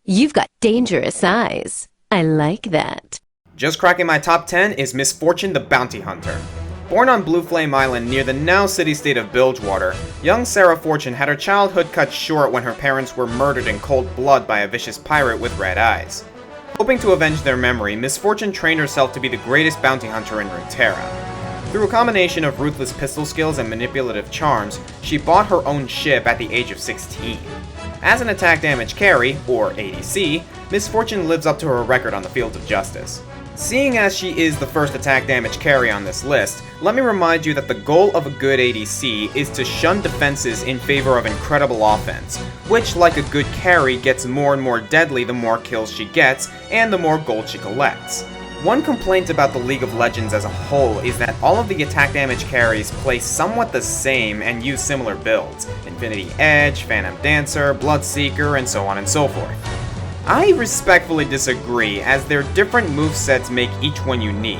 You've got dangerous eyes. I like that. Just cracking my top 10 is Miss Fortune the Bounty Hunter. Born on Blue Flame Island near the now city-state of Bilgewater, young Sara Fortune had her childhood cut short when her parents were murdered in cold blood by a vicious pirate with red eyes. Hoping to avenge their memory, Miss Fortune trained herself to be the greatest bounty hunter in Runeterra. Through a combination of ruthless pistol skills and manipulative charms, she bought her own ship at the age of 16. As an attack damage carry, or ADC, Miss Fortune lives up to her record on the fields of justice. Seeing as she is the first attack damage carry on this list, let me remind you that the goal of a good ADC is to shun defenses in favor of incredible offense, which, like a good carry, gets more and more deadly the more kills she gets and the more gold she collects. One complaint about the League of Legends as a whole is that all of the attack damage carries play somewhat the same and use similar builds: Infinity Edge, Phantom Dancer, Bloodseeker, and so on and so forth. I respectfully disagree, as their different movesets make each one unique,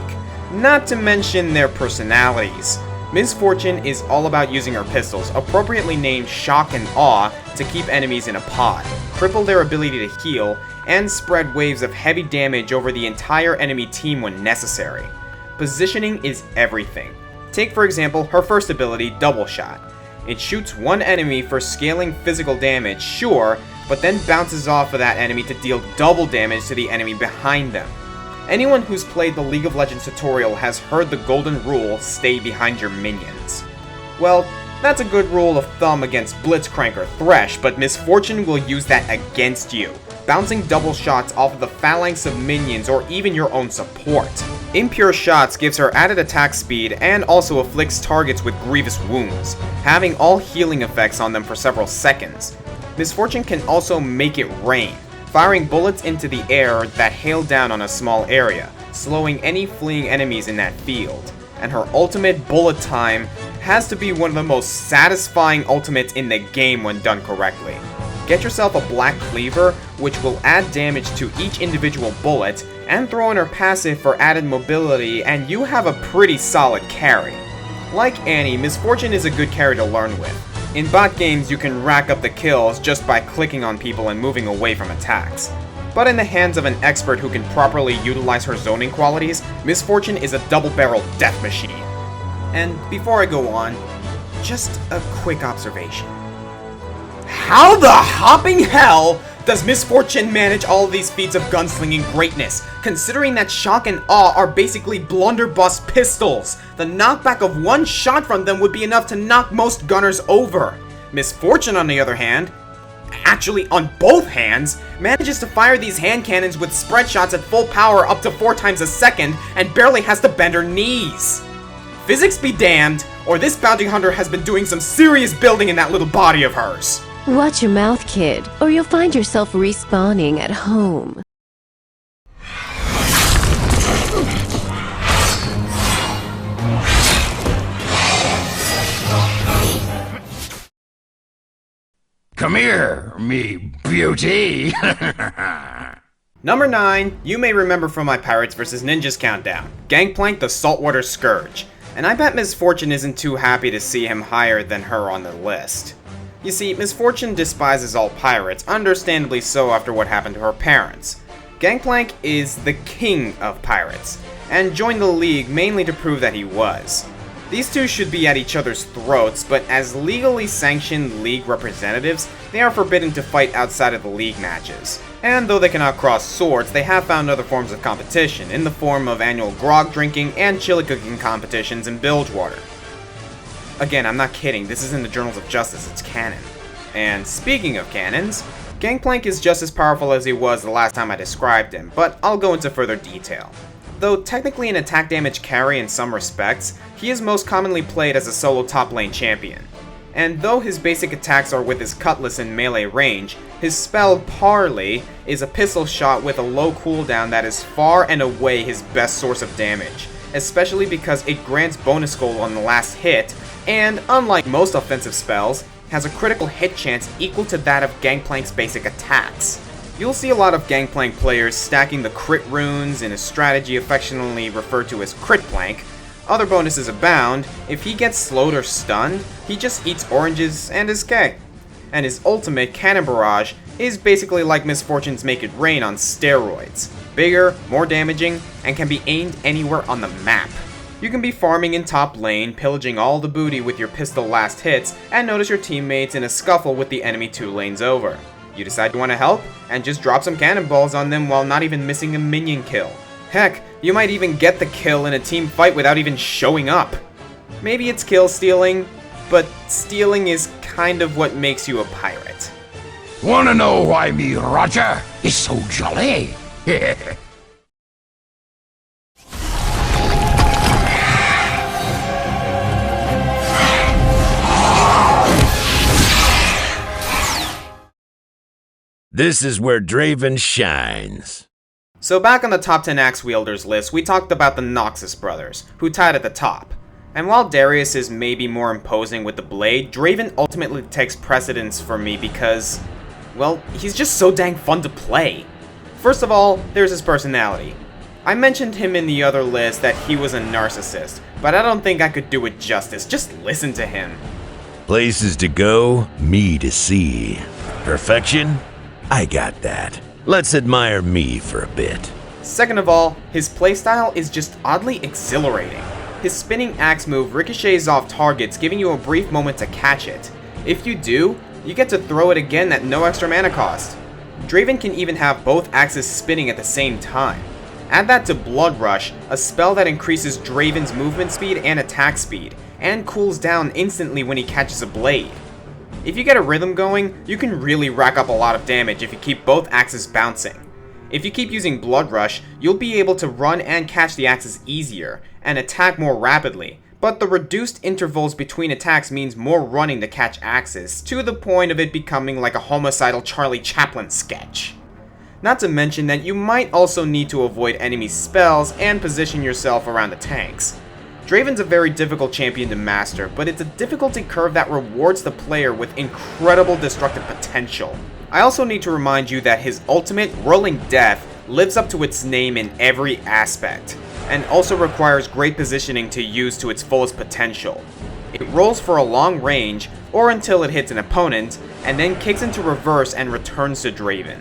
not to mention their personalities. Miss Fortune is all about using her pistols, appropriately named Shock and Awe, to keep enemies in a pod, cripple their ability to heal, and spread waves of heavy damage over the entire enemy team when necessary. Positioning is everything. Take for example her first ability, Double Shot. It shoots one enemy for scaling physical damage, sure, but then bounces off of that enemy to deal double damage to the enemy behind them. Anyone who's played the League of Legends tutorial has heard the golden rule, stay behind your minions. Well, that's a good rule of thumb against Blitzcrank or Thresh, but Miss Fortune will use that against you, bouncing double shots off of the phalanx of minions or even your own support. Impure Shots gives her added attack speed and also afflicts targets with grievous wounds, having all healing effects on them for several seconds. Miss Fortune can also make it rain, firing bullets into the air that hail down on a small area, slowing any fleeing enemies in that field. And her ultimate, Bullet Time, has to be one of the most satisfying ultimates in the game when done correctly. Get yourself a Black Cleaver, which will add damage to each individual bullet, and throw in her passive for added mobility, and you have a pretty solid carry. Like Annie, Miss Fortune is a good carry to learn with. In bot games, you can rack up the kills just by clicking on people and moving away from attacks. But in the hands of an expert who can properly utilize her zoning qualities, Miss Fortune is a double-barreled death machine. And before I go on, just a quick observation. How the hopping hell does Miss Fortune manage all of these feats of gunslinging greatness, considering that Shock and Awe are basically blunderbuss pistols? The knockback of one shot from them would be enough to knock most gunners over. Miss Fortune, on the other hand, actually on both hands, manages to fire these hand cannons with spread shots at full power up to 4 times a second and barely has to bend her knees. Physics be damned, or this bounty hunter has been doing some serious building in that little body of hers. Watch your mouth, kid, or you'll find yourself respawning at home. Come here, me beauty! Number 9, you may remember from my Pirates vs. Ninjas countdown, Gangplank the Saltwater Scourge, and I bet Miss Fortune isn't too happy to see him higher than her on the list. You see, Miss Fortune despises all pirates, understandably so after what happened to her parents. Gangplank is the king of pirates, and joined the League mainly to prove that he was. These two should be at each other's throats, but as legally sanctioned League representatives, they are forbidden to fight outside of the League matches. And though they cannot cross swords, they have found other forms of competition, in the form of annual grog drinking and chili cooking competitions in Bilgewater. Again, I'm not kidding, this is in the Journals of Justice, it's canon. And speaking of canons, Gangplank is just as powerful as he was the last time I described him, but I'll go into further detail. Though technically an attack damage carry in some respects, he is most commonly played as a solo top lane champion. And though his basic attacks are with his cutlass in melee range, his spell Parley is a pistol shot with a low cooldown that is far and away his best source of damage, especially because it grants bonus gold on the last hit, and unlike most offensive spells, has a critical hit chance equal to that of Gangplank's basic attacks. You'll see a lot of Gangplank players stacking the crit runes in a strategy affectionately referred to as crit plank. Other bonuses abound. If he gets slowed or stunned, he just eats oranges and is gay. and his ultimate, Cannon Barrage, is basically like Miss Fortune's Make It Rain on steroids. Bigger, more damaging, and can be aimed anywhere on the map. You can be farming in top lane, pillaging all the booty with your pistol last hits, and notice your teammates in a scuffle with the enemy 2 lanes over. You decide you want to help, and just drop some cannonballs on them while not even missing a minion kill. Heck, you might even get the kill in a team fight without even showing up. Maybe it's kill stealing, but stealing is kind of what makes you a pirate. Wanna know why me Roger is so jolly? This is where Draven shines. So back on the top 10 axe wielders list, we talked about the Noxus brothers, who tied at the top. And while Darius is maybe more imposing with the blade, Draven ultimately takes precedence for me because, well, he's just so dang fun to play. First of all, there's his personality. I mentioned him in the other list that he was a narcissist, but I don't think I could do it justice. Just listen to him. Places to go, me to see. Perfection? I got that. Let's admire me for a bit. Second of all, his playstyle is just oddly exhilarating. His spinning axe move ricochets off targets, giving you a brief moment to catch it. If you do, you get to throw it again at no extra mana cost. Draven can even have both axes spinning at the same time. Add that to Blood Rush, a spell that increases Draven's movement speed and attack speed, and cools down instantly when he catches a blade. If you get a rhythm going, you can really rack up a lot of damage if you keep both axes bouncing. If you keep using Blood Rush, you'll be able to run and catch the axes easier, and attack more rapidly, but the reduced intervals between attacks means more running to catch axes, to the point of it becoming like a homicidal Charlie Chaplin sketch. Not to mention that you might also need to avoid enemy spells and position yourself around the tanks. Draven's a very difficult champion to master, but it's a difficulty curve that rewards the player with incredible destructive potential. I also need to remind you that his ultimate, Whirling Death, lives up to its name in every aspect, and also requires great positioning to use to its fullest potential. It rolls for a long range, or until it hits an opponent, and then kicks into reverse and returns to Draven.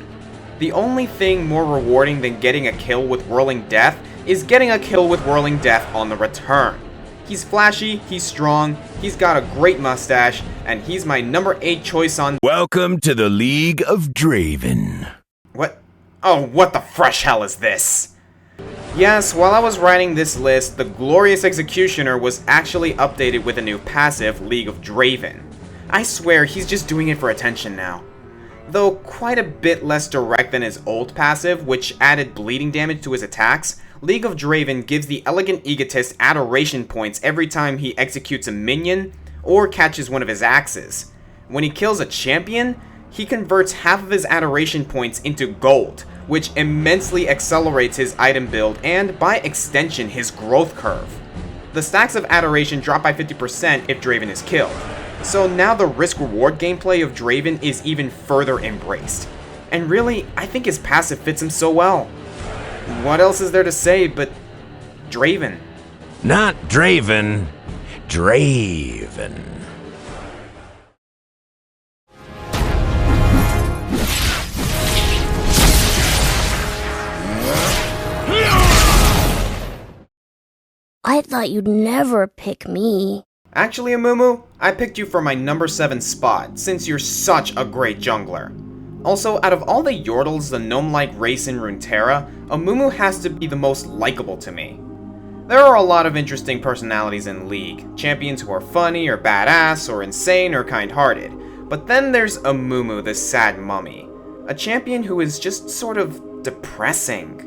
The only thing more rewarding than getting a kill with Whirling Death is getting a kill with Whirling Death on the return. He's flashy, he's strong, he's got a great mustache, and he's my number 8 choice on— Welcome to the League of Draven. What? Oh, what the fresh hell is this? Yes, while I was writing this list, the Glorious Executioner was actually updated with a new passive, League of Draven. I swear, he's just doing it for attention now. Though quite a bit less direct than his old passive, which added bleeding damage to his attacks, League of Draven gives the Elegant Egotist adoration points every time he executes a minion or catches one of his axes. When he kills a champion, he converts half of his adoration points into gold, which immensely accelerates his item build and, by extension, his growth curve. The stacks of adoration drop by 50% if Draven is killed. So now the risk-reward gameplay of Draven is even further embraced. And really, I think his passive fits him so well. What else is there to say but Draven? Not Draven, Draven. I thought you'd never pick me. Actually, Amumu, I picked you for my number 7 spot, since you're such a great jungler. Also, out of all the Yordles, the gnome-like race in Runeterra, Amumu has to be the most likable to me. There are a lot of interesting personalities in League, champions who are funny or badass or insane or kind-hearted, but then there's Amumu, the sad mummy, a champion who is just sort of depressing.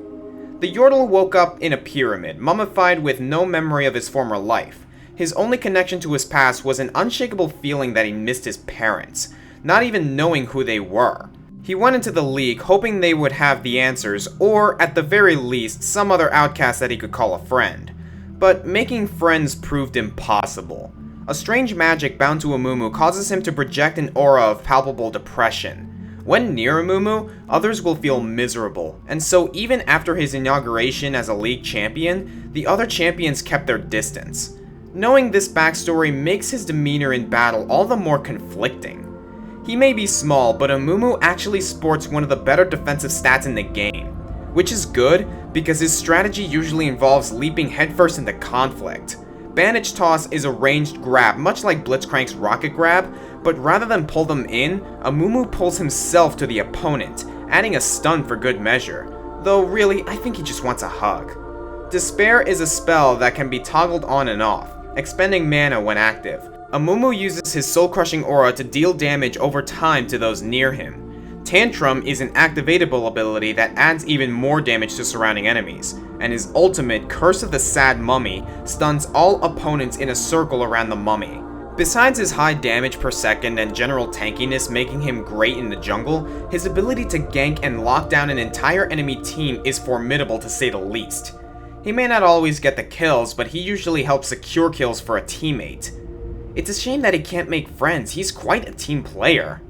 The Yordle woke up in a pyramid, mummified with no memory of his former life. His only connection to his past was an unshakable feeling that he missed his parents, not even knowing who they were. He went into the League hoping they would have the answers, or at the very least, some other outcast that he could call a friend. But making friends proved impossible. A strange magic bound to Amumu causes him to project an aura of palpable depression. When near Amumu, others will feel miserable, and so even after his inauguration as a League champion, the other champions kept their distance. Knowing this backstory makes his demeanor in battle all the more conflicting. He may be small, but Amumu actually sports one of the better defensive stats in the game, which is good because his strategy usually involves leaping headfirst into conflict. Bandage Toss is a ranged grab, much like Blitzcrank's Rocket Grab, but rather than pull them in, Amumu pulls himself to the opponent, adding a stun for good measure. Though really, I think he just wants a hug. Despair is a spell that can be toggled on and off, expending mana when active. Amumu uses his soul-crushing aura to deal damage over time to those near him. Tantrum is an activatable ability that adds even more damage to surrounding enemies, and his ultimate, Curse of the Sad Mummy, stuns all opponents in a circle around the mummy. Besides his high damage per second and general tankiness making him great in the jungle, his ability to gank and lock down an entire enemy team is formidable to say the least. He may not always get the kills, but he usually helps secure kills for a teammate. It's a shame that he can't make friends, he's quite a team player.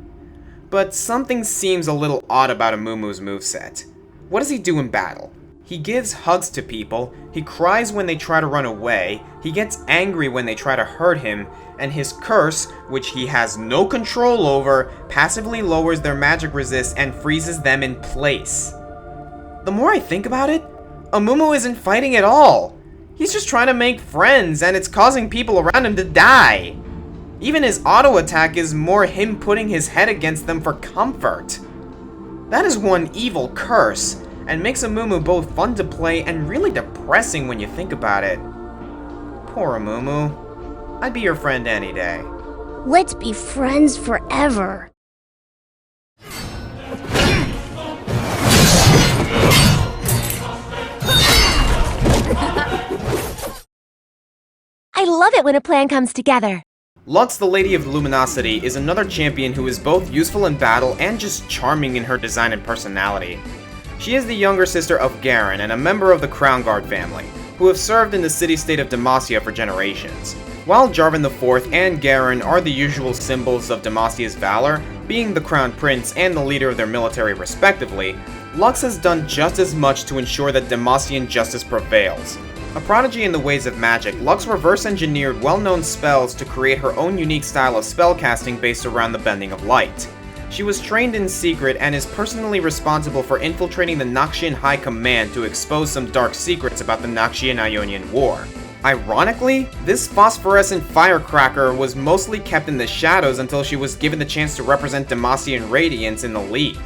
But something seems a little odd about Amumu's moveset. What does he do in battle? He gives hugs to people, he cries when they try to run away, he gets angry when they try to hurt him, and his curse, which he has no control over, passively lowers their magic resist and freezes them in place. The more I think about it, Amumu isn't fighting at all. He's just trying to make friends, and it's causing people around him to die. Even his auto attack is more him putting his head against them for comfort. That is one evil curse, and makes Amumu both fun to play and really depressing when you think about it. Poor Amumu. I'd be your friend any day. Let's be friends forever. I love it when a plan comes together. Lux, the Lady of Luminosity, is another champion who is both useful in battle and just charming in her design and personality. She is the younger sister of Garen and a member of the Crown Guard family, who have served in the city-state of Demacia for generations. While Jarvan IV and Garen are the usual symbols of Demacia's valor, being the Crown Prince and the leader of their military respectively, Lux has done just as much to ensure that Demacian justice prevails. A prodigy in the ways of magic, Lux reverse-engineered well-known spells to create her own unique style of spellcasting based around the bending of light. She was trained in secret and is personally responsible for infiltrating the Noxian High Command to expose some dark secrets about the Noxian-Ionian War. Ironically, this phosphorescent firecracker was mostly kept in the shadows until she was given the chance to represent Demacian Radiance in the League.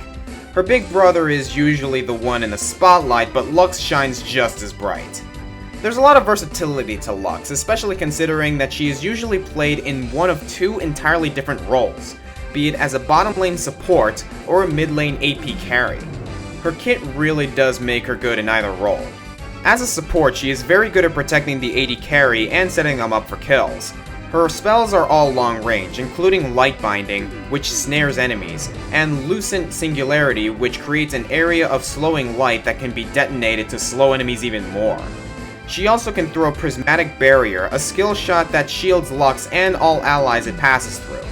Her big brother is usually the one in the spotlight, but Lux shines just as bright. There's a lot of versatility to Lux, especially considering that she is usually played in one of two entirely different roles, be it as a bottom lane support or a mid lane AP carry. Her kit really does make her good in either role. As a support, she is very good at protecting the AD carry and setting them up for kills. Her spells are all long range, including Light Binding, which snares enemies, and Lucent Singularity, which creates an area of slowing light that can be detonated to slow enemies even more. She also can throw Prismatic Barrier, a skill shot that shields Lux and all allies it passes through.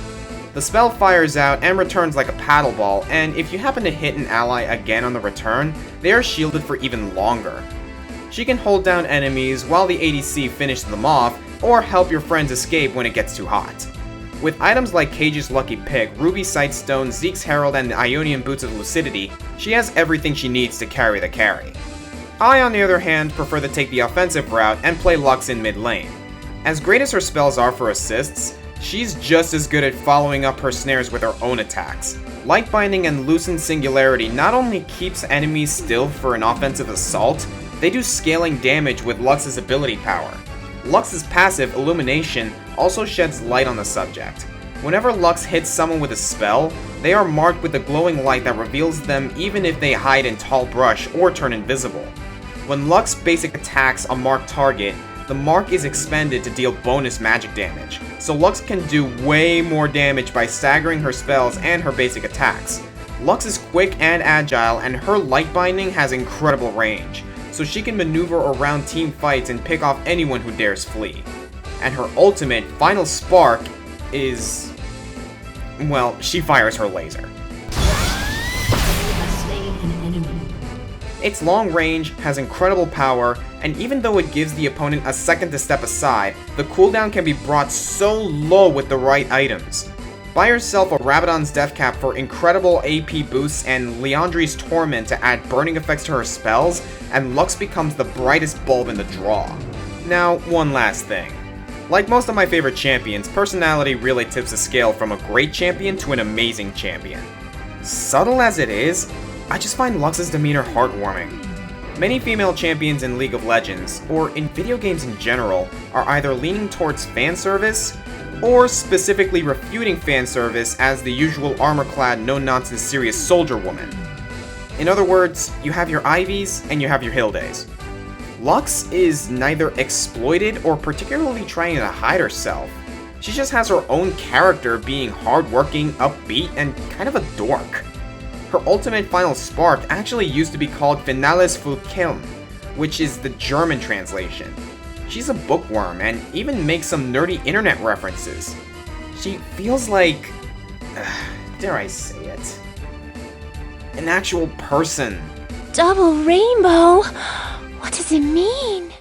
The spell fires out and returns like a paddle ball, and if you happen to hit an ally again on the return, they are shielded for even longer. She can hold down enemies while the ADC finishes them off, or help your friends escape when it gets too hot. With items like Cage's Lucky Pick, Ruby Sightstone, Zeke's Herald, and the Ionian Boots of Lucidity, she has everything she needs to carry the carry. I, on the other hand, prefer to take the offensive route and play Lux in mid lane. As great as her spells are for assists, she's just as good at following up her snares with her own attacks. Light Binding and Lucent Singularity not only keeps enemies still for an offensive assault, they do scaling damage with Lux's ability power. Lux's passive, Illumination, also sheds light on the subject. Whenever Lux hits someone with a spell, they are marked with a glowing light that reveals them even if they hide in tall brush or turn invisible. When Lux basic attacks a marked target, the mark is expended to deal bonus magic damage, so Lux can do way more damage by staggering her spells and her basic attacks. Lux is quick and agile, and her Light Binding has incredible range, so she can maneuver around team fights and pick off anyone who dares flee. And her ultimate, Final Spark, is... well, she fires her laser. Its long range has incredible power, and even though it gives the opponent a second to step aside, the cooldown can be brought so low with the right items. Buy yourself a Rabadon's Death Cap for incredible AP boosts and Liandry's Torment to add burning effects to her spells, and Lux becomes the brightest bulb in the draw. Now, one last thing. Like most of my favorite champions, personality really tips the scale from a great champion to an amazing champion. Subtle as it is, I just find Lux's demeanor heartwarming. Many female champions in League of Legends, or in video games in general, are either leaning towards fan service, or specifically refuting fan service as the usual armor-clad, no-nonsense serious soldier woman. In other words, you have your Ivies and you have your Hildes. Lux is neither exploited or particularly trying to hide herself. She just has her own character being hardworking, upbeat, and kind of a dork. Her ultimate final spark actually used to be called Finales Fulkelm, which is the German translation. She's a bookworm and even makes some nerdy internet references. She feels like, dare I say it, an actual person. Double rainbow? What does it mean?